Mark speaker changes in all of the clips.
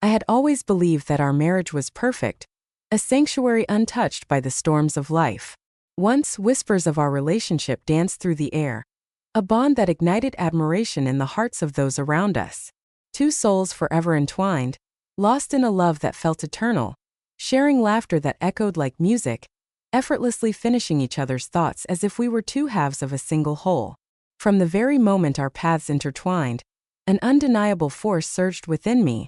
Speaker 1: I had always believed that our marriage was perfect, a sanctuary untouched by the storms of life. Once, whispers of our relationship danced through the air, a bond that ignited admiration in the hearts of those around us. Two souls forever entwined, lost in a love that felt eternal, sharing laughter that echoed like music, effortlessly finishing each other's thoughts as if we were two halves of a single whole. From the very moment our paths intertwined, an undeniable force surged within me,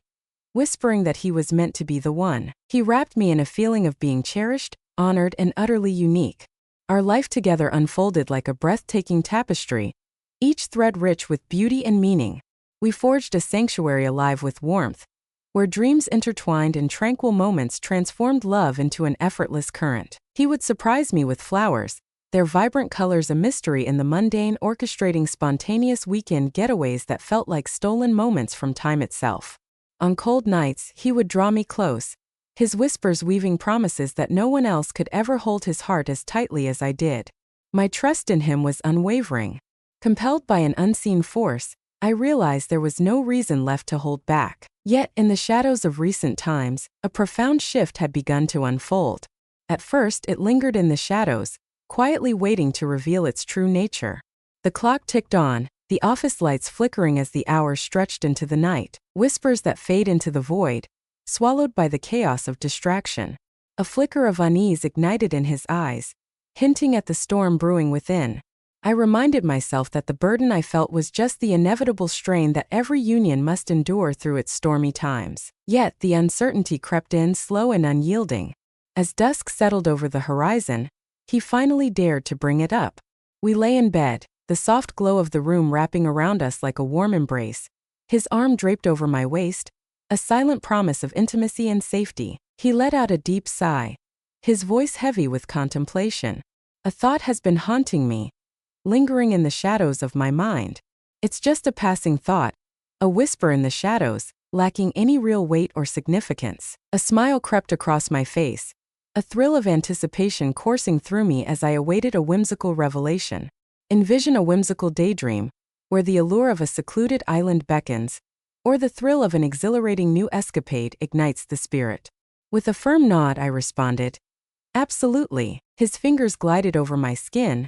Speaker 1: whispering that he was meant to be the one. He wrapped me in a feeling of being cherished, honored, and utterly unique. Our life together unfolded like a breathtaking tapestry, each thread rich with beauty and meaning. We forged a sanctuary alive with warmth, where dreams intertwined and tranquil moments transformed love into an effortless current. He would surprise me with flowers, their vibrant colors a mystery in the mundane, orchestrating spontaneous weekend getaways that felt like stolen moments from time itself. On cold nights, he would draw me close, his whispers weaving promises that no one else could ever hold his heart as tightly as I did. My trust in him was unwavering. Compelled by an unseen force, I realized there was no reason left to hold back. Yet, in the shadows of recent times, a profound shift had begun to unfold. At first, it lingered in the shadows, quietly waiting to reveal its true nature. The clock ticked on, the office lights flickering as the hours stretched into the night, whispers that fade into the void, swallowed by the chaos of distraction. A flicker of unease ignited in his eyes, hinting at the storm brewing within. I reminded myself that the burden I felt was just the inevitable strain that every union must endure through its stormy times. Yet the uncertainty crept in slow and unyielding. As dusk settled over the horizon, he finally dared to bring it up. We lay in bed, the soft glow of the room wrapping around us like a warm embrace, his arm draped over my waist, a silent promise of intimacy and safety. He let out a deep sigh, his voice heavy with contemplation. A thought has been haunting me, lingering in the shadows of my mind. It's just a passing thought, a whisper in the shadows, lacking any real weight or significance. A smile crept across my face, a thrill of anticipation coursing through me as I awaited a whimsical revelation. Envision a whimsical daydream, where the allure of a secluded island beckons, or the thrill of an exhilarating new escapade ignites the spirit. With a firm nod, I responded, "Absolutely." His fingers glided over my skin,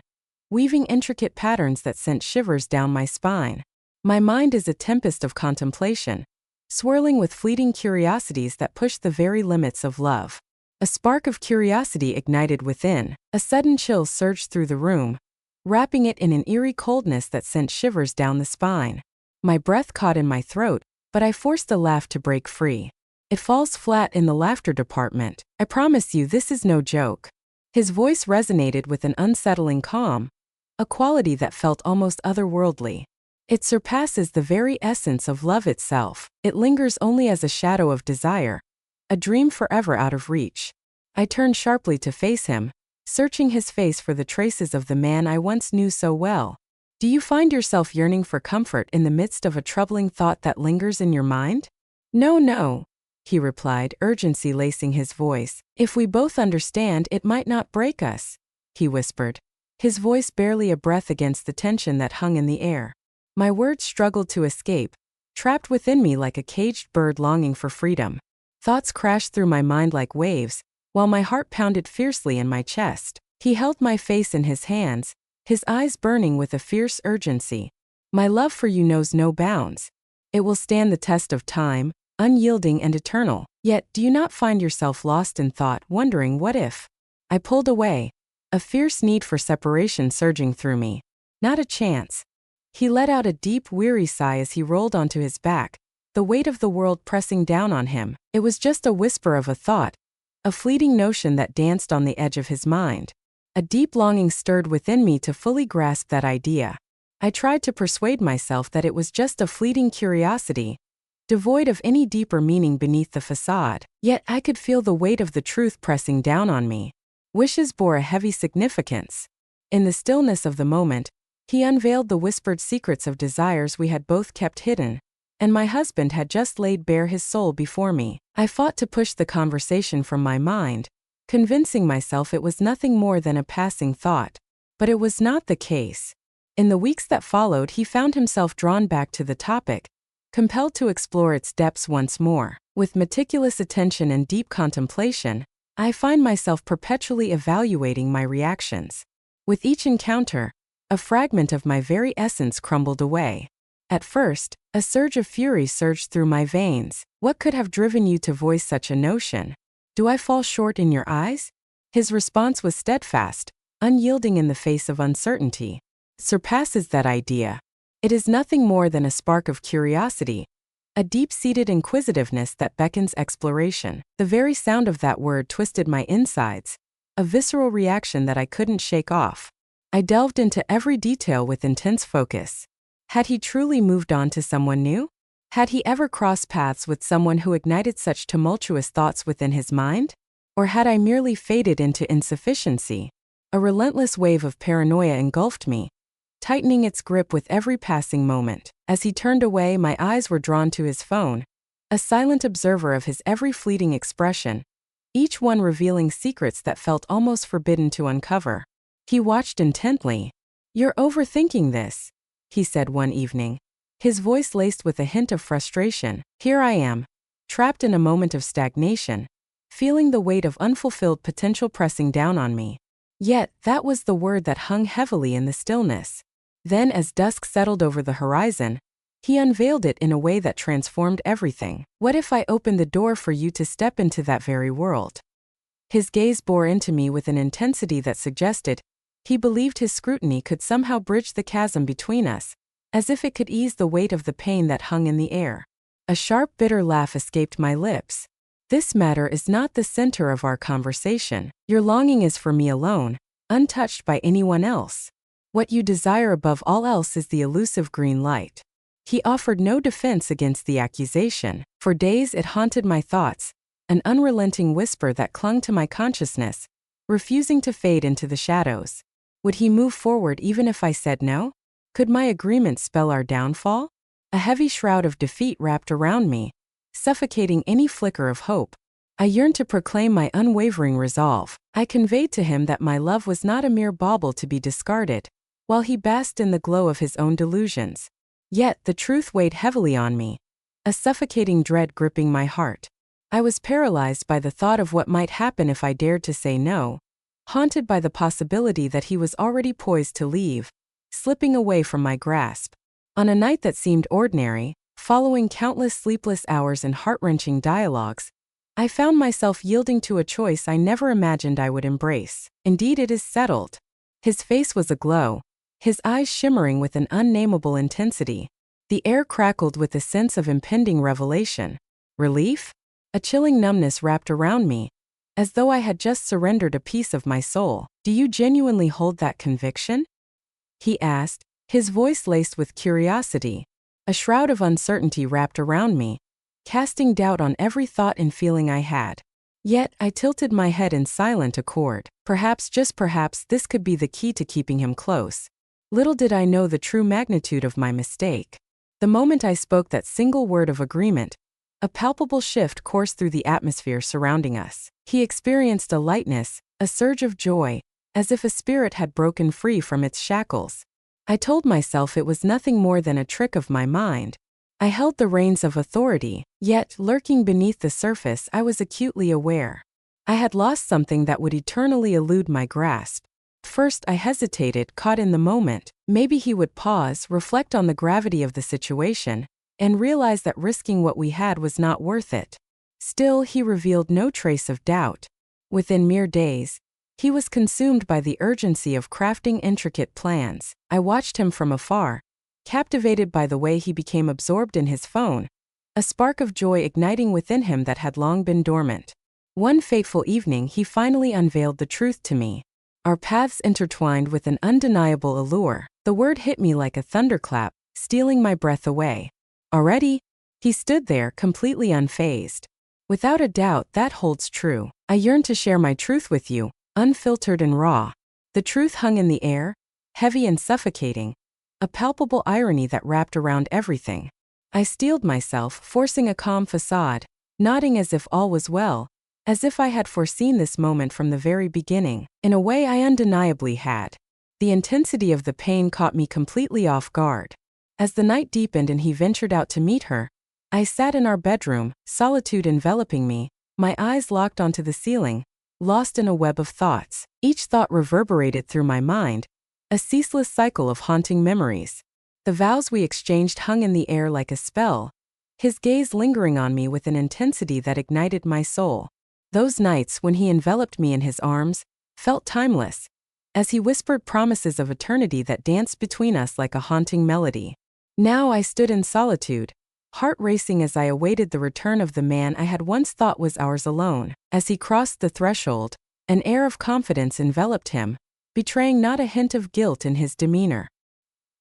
Speaker 1: weaving intricate patterns that sent shivers down my spine. My mind is a tempest of contemplation, swirling with fleeting curiosities that push the very limits of love. A spark of curiosity ignited within. A sudden chill surged through the room, wrapping it in an eerie coldness that sent shivers down the spine. My breath caught in my throat, but I forced a laugh to break free. "It falls flat in the laughter department. I promise you this is no joke." His voice resonated with an unsettling calm, a quality that felt almost otherworldly. It surpasses the very essence of love itself. It lingers only as a shadow of desire, a dream forever out of reach. I turned sharply to face him, searching his face for the traces of the man I once knew so well. "Do you find yourself yearning for comfort in the midst of a troubling thought that lingers in your mind?" "No, no," he replied, urgency lacing his voice. "If we both understand, it might not break us," he whispered, his voice barely a breath against the tension that hung in the air. My words struggled to escape, trapped within me like a caged bird longing for freedom. Thoughts crashed through my mind like waves, while my heart pounded fiercely in my chest. He held my face in his hands, his eyes burning with a fierce urgency. "My love for you knows no bounds. It will stand the test of time, unyielding and eternal. Yet, do you not find yourself lost in thought, wondering what if?" I pulled away, a fierce need for separation surging through me. "Not a chance." He let out a deep, weary sigh as he rolled onto his back, the weight of the world pressing down on him. It was just a whisper of a thought, a fleeting notion that danced on the edge of his mind. A deep longing stirred within me to fully grasp that idea. I tried to persuade myself that it was just a fleeting curiosity, devoid of any deeper meaning beneath the facade. Yet I could feel the weight of the truth pressing down on me. Wishes bore a heavy significance. In the stillness of the moment, he unveiled the whispered secrets of desires we had both kept hidden, and my husband had just laid bare his soul before me. I fought to push the conversation from my mind, convincing myself it was nothing more than a passing thought. But it was not the case. In the weeks that followed, he found himself drawn back to the topic, compelled to explore its depths once more. With meticulous attention and deep contemplation, I find myself perpetually evaluating my reactions. With each encounter, a fragment of my very essence crumbled away. At first, a surge of fury surged through my veins. What could have driven you to voice such a notion? Do I fall short in your eyes? His response was steadfast, unyielding in the face of uncertainty. Surpasses that idea. It is nothing more than a spark of curiosity, a deep-seated inquisitiveness that beckons exploration. The very sound of that word twisted my insides, a visceral reaction that I couldn't shake off. I delved into every detail with intense focus. Had he truly moved on to someone new? Had he ever crossed paths with someone who ignited such tumultuous thoughts within his mind? Or had I merely faded into insufficiency? A relentless wave of paranoia engulfed me, tightening its grip with every passing moment. As he turned away, my eyes were drawn to his phone, a silent observer of his every fleeting expression, each one revealing secrets that felt almost forbidden to uncover. He watched intently. "You're overthinking this," he said one evening, his voice laced with a hint of frustration. Here I am, trapped in a moment of stagnation, feeling the weight of unfulfilled potential pressing down on me. Yet, that was the word that hung heavily in the stillness. Then, as dusk settled over the horizon, he unveiled it in a way that transformed everything. "What if I opened the door for you to step into that very world?" His gaze bore into me with an intensity that suggested he believed his scrutiny could somehow bridge the chasm between us, as if it could ease the weight of the pain that hung in the air. A sharp, bitter laugh escaped my lips. "This matter is not the center of our conversation. Your longing is for me alone, untouched by anyone else. What you desire above all else is the elusive green light." He offered no defense against the accusation. For days it haunted my thoughts, an unrelenting whisper that clung to my consciousness, refusing to fade into the shadows. Would he move forward even if I said no? Could my agreement spell our downfall? A heavy shroud of defeat wrapped around me, suffocating any flicker of hope. I yearned to proclaim my unwavering resolve. I conveyed to him that my love was not a mere bauble to be discarded, while he basked in the glow of his own delusions. Yet the truth weighed heavily on me, a suffocating dread gripping my heart. I was paralyzed by the thought of what might happen if I dared to say no, haunted by the possibility that he was already poised to leave, slipping away from my grasp. On a night that seemed ordinary, following countless sleepless hours and heart-wrenching dialogues, I found myself yielding to a choice I never imagined I would embrace. "Indeed, it is settled." His face was aglow, his eyes shimmering with an unnameable intensity. The air crackled with a sense of impending revelation. Relief? A chilling numbness wrapped around me, as though I had just surrendered a piece of my soul. "Do you genuinely hold that conviction?" he asked, his voice laced with curiosity. A shroud of uncertainty wrapped around me, casting doubt on every thought and feeling I had. Yet, I tilted my head in silent accord. Perhaps, just perhaps, this could be the key to keeping him close. Little did I know the true magnitude of my mistake. The moment I spoke that single word of agreement, a palpable shift coursed through the atmosphere surrounding us. He experienced a lightness, a surge of joy, as if a spirit had broken free from its shackles. I told myself it was nothing more than a trick of my mind. I held the reins of authority, yet, lurking beneath the surface, I was acutely aware. I had lost something that would eternally elude my grasp. First, I hesitated, caught in the moment. Maybe he would pause, reflect on the gravity of the situation, and realize that risking what we had was not worth it. Still, he revealed no trace of doubt. Within mere days, he was consumed by the urgency of crafting intricate plans. I watched him from afar, captivated by the way he became absorbed in his phone, a spark of joy igniting within him that had long been dormant. One fateful evening, he finally unveiled the truth to me. Our paths intertwined with an undeniable allure. The word hit me like a thunderclap, stealing my breath away. Already, he stood there, completely unfazed. Without a doubt, that holds true. I yearned to share my truth with you, unfiltered and raw. The truth hung in the air, heavy and suffocating, a palpable irony that wrapped around everything. I steeled myself, forcing a calm facade, nodding as if all was well, as if I had foreseen this moment from the very beginning. In a way, I undeniably had. The intensity of the pain caught me completely off guard. As the night deepened and he ventured out to meet her, I sat in our bedroom, solitude enveloping me, my eyes locked onto the ceiling, lost in a web of thoughts. Each thought reverberated through my mind, a ceaseless cycle of haunting memories. The vows we exchanged hung in the air like a spell, his gaze lingering on me with an intensity that ignited my soul. Those nights when he enveloped me in his arms felt timeless, as he whispered promises of eternity that danced between us like a haunting melody. Now I stood in solitude, heart racing as I awaited the return of the man I had once thought was ours alone. As he crossed the threshold, an air of confidence enveloped him, betraying not a hint of guilt in his demeanor.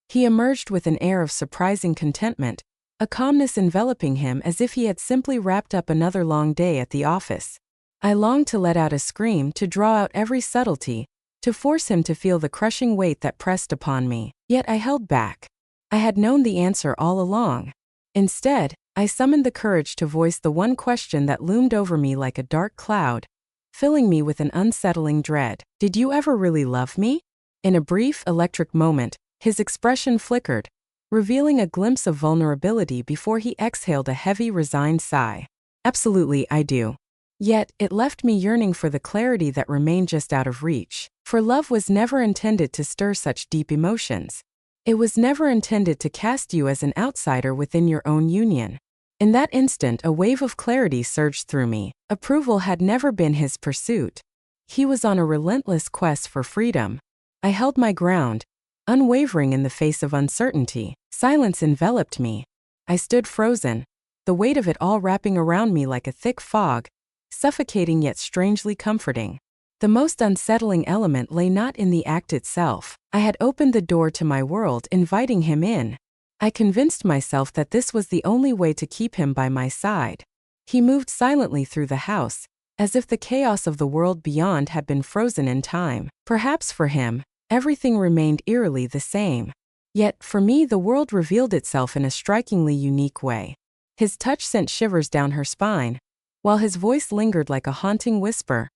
Speaker 1: He emerged with an air of surprising contentment, a calmness enveloping him as if he had simply wrapped up another long day at the office. I longed to let out a scream, to draw out every subtlety, to force him to feel the crushing weight that pressed upon me. Yet I held back. I had known the answer all along. Instead, I summoned the courage to voice the one question that loomed over me like a dark cloud, filling me with an unsettling dread. Did you ever really love me? In a brief, electric moment, his expression flickered, revealing a glimpse of vulnerability before he exhaled a heavy, resigned sigh. Absolutely, I do. Yet, it left me yearning for the clarity that remained just out of reach. For love was never intended to stir such deep emotions. It was never intended to cast you as an outsider within your own union. In that instant, a wave of clarity surged through me. Approval had never been his pursuit. He was on a relentless quest for freedom. I held my ground, unwavering in the face of uncertainty. Silence enveloped me. I stood frozen, the weight of it all wrapping around me like a thick fog, suffocating yet strangely comforting. The most unsettling element lay not in the act itself. I had opened the door to my world, inviting him in. I convinced myself that this was the only way to keep him by my side. He moved silently through the house, as if the chaos of the world beyond had been frozen in time. Perhaps for him, everything remained eerily the same. Yet, for me, the world revealed itself in a strikingly unique way. His touch sent shivers down her spine, while his voice lingered like a haunting whisper,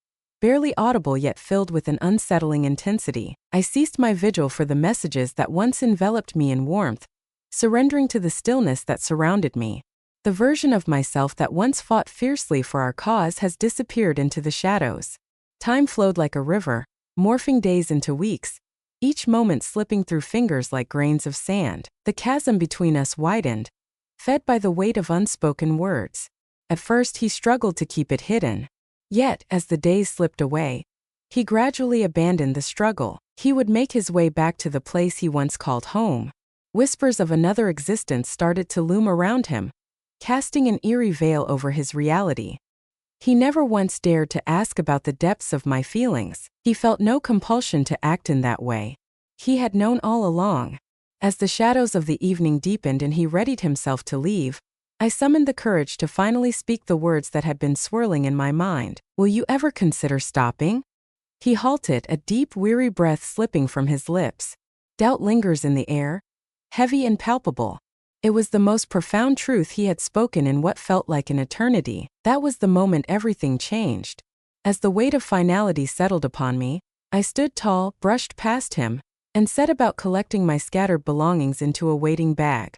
Speaker 1: barely audible yet filled with an unsettling intensity. I ceased my vigil for the messages that once enveloped me in warmth, surrendering to the stillness that surrounded me. The version of myself that once fought fiercely for our cause has disappeared into the shadows. Time flowed like a river, morphing days into weeks, each moment slipping through fingers like grains of sand. The chasm between us widened, fed by the weight of unspoken words. At first he struggled to keep it hidden. Yet, as the days slipped away, he gradually abandoned the struggle. He would make his way back to the place he once called home. Whispers of another existence started to loom around him, casting an eerie veil over his reality. He never once dared to ask about the depths of my feelings. He felt no compulsion to act in that way. He had known all along. As the shadows of the evening deepened and he readied himself to leave, I summoned the courage to finally speak the words that had been swirling in my mind. Will you ever consider stopping? He halted, a deep, weary breath slipping from his lips. Doubt lingers in the air, heavy and palpable. It was the most profound truth he had spoken in what felt like an eternity. That was the moment everything changed. As the weight of finality settled upon me, I stood tall, brushed past him, and set about collecting my scattered belongings into a waiting bag.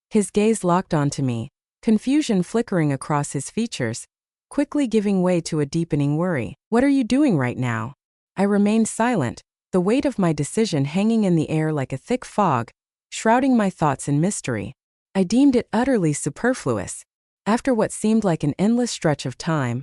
Speaker 1: His gaze locked onto me, confusion flickering across his features, quickly giving way to a deepening worry. What are you doing right now? I remained silent, the weight of my decision hanging in the air like a thick fog, shrouding my thoughts in mystery. I deemed it utterly superfluous. After what seemed like an endless stretch of time,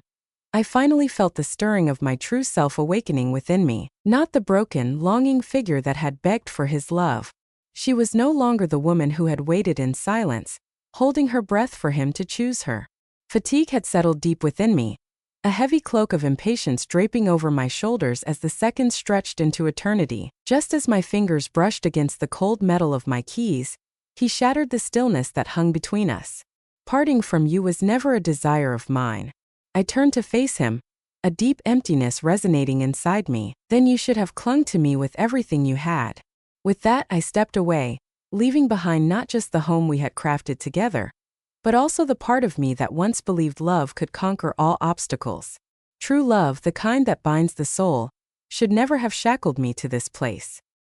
Speaker 1: I finally felt the stirring of my true self awakening within me. Not the broken, longing figure that had begged for his love. She was no longer the woman who had waited in silence, holding her breath for him to choose her. Fatigue had settled deep within me, a heavy cloak of impatience draping over my shoulders as the seconds stretched into eternity. Just as my fingers brushed against the cold metal of my keys, he shattered the stillness that hung between us. Parting from you was never a desire of mine. I turned to face him, a deep emptiness resonating inside me. Then you should have clung to me with everything you had. With that, I stepped away, leaving behind not just the home we had crafted together, but also the part of me that once believed love could conquer all obstacles. True love, the kind that binds the soul, should never have shackled me to this place.